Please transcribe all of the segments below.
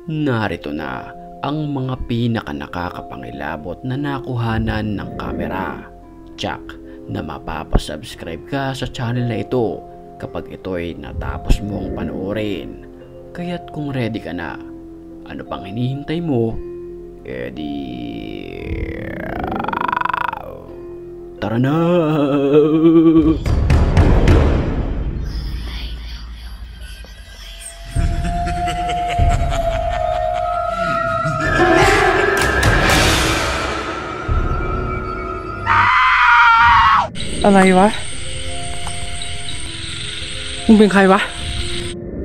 Narito na ang mga pinaka nakakapangilabot na nakuhanan ng kamera. Tsak na mapapasubscribe ka sa channel na ito kapag ito'y natapos mong panoorin. Kaya't kung ready ka na, ano pang hinihintay mo? Tara na!อะไรวะมึงเป็นใครวะ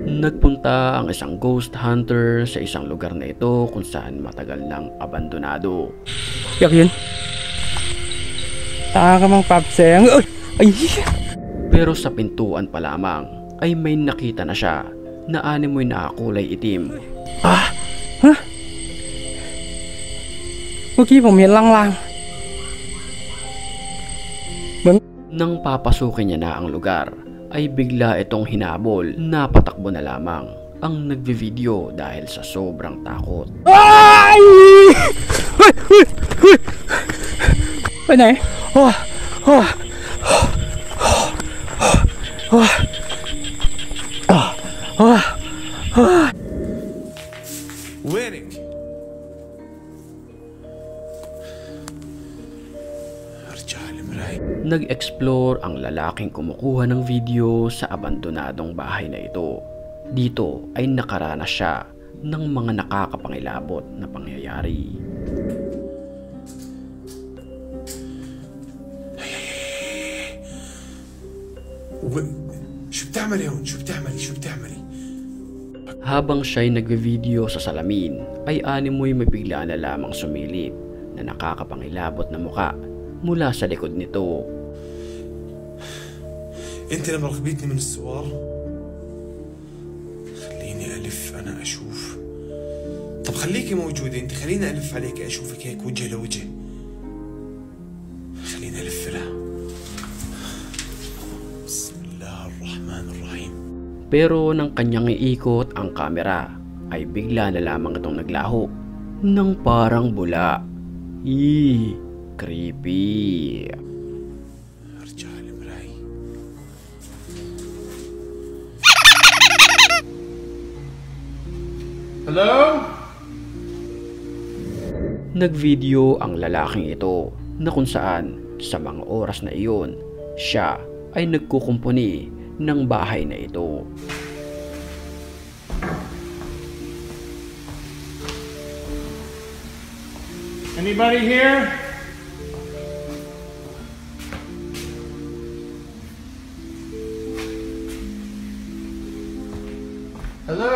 Nagpunta ang isang ghost hunter sa isang lugar na ito kung saan matagal nang abandonado. อยากเห็นตากำลังปรับแสงไอ้เหี้ย Pero sa pintuan pa lamang ay may nakita na siya na animoy nakakulay itim. ฮะเมื่อกี้ผมเห็นลางๆ Nang papasukin niya na ang lugar, ay bigla itong hinabol. Napatakbo na lamang ang nagvi-video dahil sa sobrang takot. ไปไหน وينك؟ ارجع المراي. Nag-explore ang lalaking kumukuha ng video sa abandonadong bahay na ito. Dito ay nakaranas siya ng mga nakakapangilabot na pangyayari. شو بتعملي هون؟ شو بتعملي؟ Habang siya'y nagve-video sa salamin, ay animoy mabigla na lamang sumilip na nakakapangilabot na muka mula sa likod nito. انت لما رغبتني من الصور خليني الف انا اشوف. طب خليكي موجودة انت، خليني الف عليك اشوفك هيك وجه لوجه. خليني الف لها. بسم الله الرحمن الرحيم. Pero nang kanyang iikot ang kamera, ay bigla na lamang itong naglaho ng parang bula. Creepy. ارجع المراي. Hello? Nagvideo ang lalaking ito na kung saan sa mga oras na iyon, siya ay nagkukumpuni ng bahay na ito. Anybody here? Hello?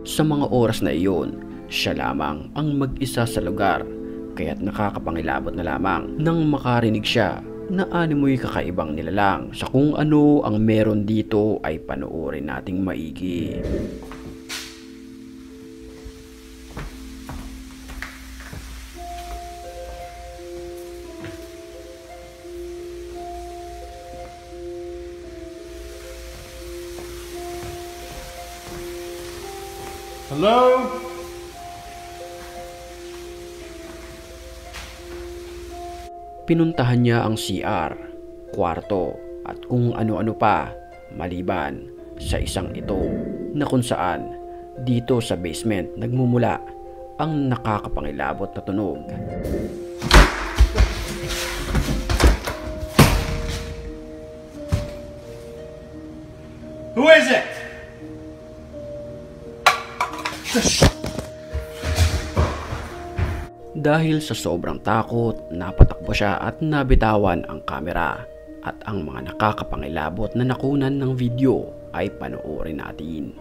Sa mga oras na iyon, siya lamang ang mag-isa sa lugar, kaya't nakakapangilabot na lamang nang makarinig siya na animoy kakaibang nilalang. Sa kung ano ang meron dito ay panoorin nating maigi. Hello? Pinuntahan niya ang CR, kwarto at kung ano-ano pa maliban sa isang ito na kung saan dito sa basement nagmumula ang nakakapangilabot na tunog. Who is it? Dahil sa sobrang takot, napatakbo siya at nabitawan ang kamera at ang mga nakakapangilabot na nakunan ng video ay panoorin natin.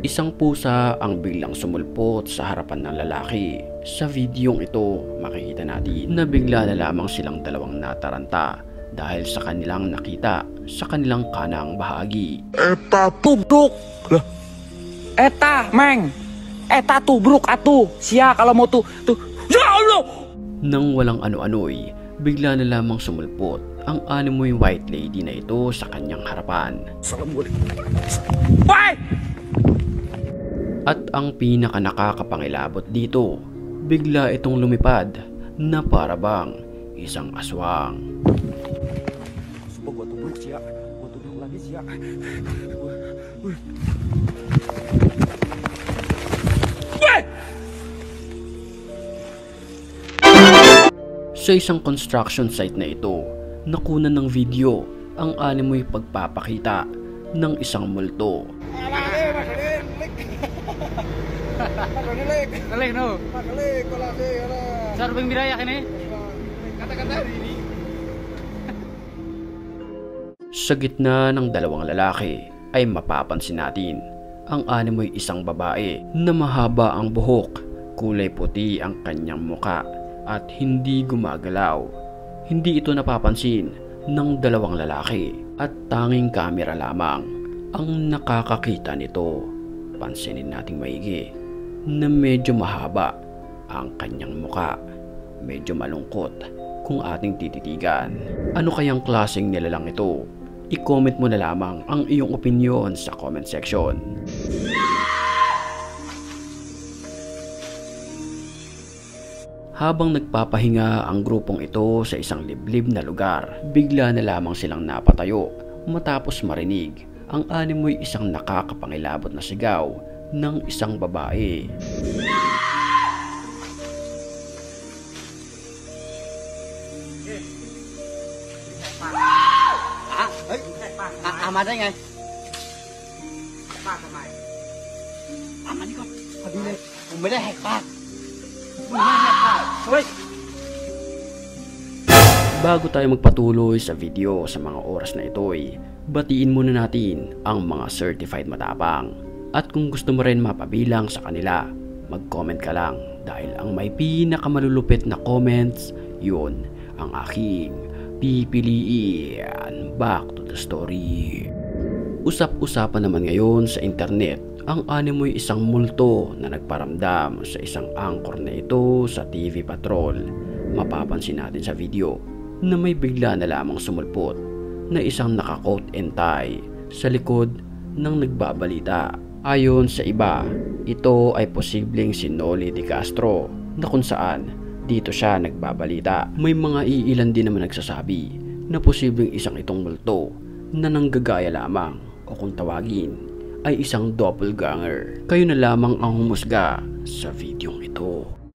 Isang pusa ang biglang sumulpot sa harapan ng lalaki. Sa videong ito, makikita natin na bigla na lamang silang dalawang nataranta dahil sa kanilang nakita sa kanilang kanang bahagi. Eta tubruk. Eta, Meng. Eta tubruk atu. Siya kalau mau tuh. Ya Allah. Nang walang ano-ano'y, bigla na lamang sumulpot ang animoy white lady na ito sa kanyang harapan. Assalamualaikum. Bye! At ang pinaka nakakapangilabot dito, bigla itong lumipad na parabang isang aswang. Sumpah gua tubruk siya. Gua tubruk lagi siya. Sa isang construction site na ito, nakunan ng video ang animoy pagpapakita ng isang multo. Nalik no. Sa rubing biraya kini. Kata-kata ini. Sa gitna ng dalawang lalaki ay mapapansin natin ang animoy isang babae na mahaba ang buhok, kulay puti ang kanyang muka at hindi gumagalaw. Hindi ito napapansin ng dalawang lalaki at tanging kamera lamang ang nakakakita nito. Pansinin nating maigi na medyo mahaba ang kanyang muka, medyo malungkot kung ating tititigan. Ano kayang klaseng nilalang ito? I-comment mo na lamang ang iyong opinion sa comment section. Habang nagpapahinga ang grupong ito sa isang liblib na lugar, bigla na lamang silang napatayo matapos marinig ang animoy isang nakakapangilabot na sigaw ng isang babae. Aman ngay. Aman ikaw. Kabili. Umeda hekpak. Bago tayo magpatuloy sa video sa mga oras na ito ay batiin muna natin ang mga certified matapang. At kung gusto mo rin mapabilang sa kanila, mag-comment ka lang dahil ang may pinakamalulupit na comments, yun ang aking pipiliin. Back to the story. Usap-usapan naman ngayon sa internet ang animoy isang multo na nagparamdam sa isang angkor na ito sa TV Patrol. Mapapansin natin sa video na may bigla na lamang sumulpot na isang naka-coat and tie sa likod ng nagbabalita. Ayon sa iba, ito ay posibleng si Noli De Castro na kung saan dito siya nagbabalita. May mga iilan din naman nagsasabi na posibleng isang itong multo na nanggagaya lamang o kung tawagin ay isang doppelganger. Kayo na lamang ang humusga sa videong ito.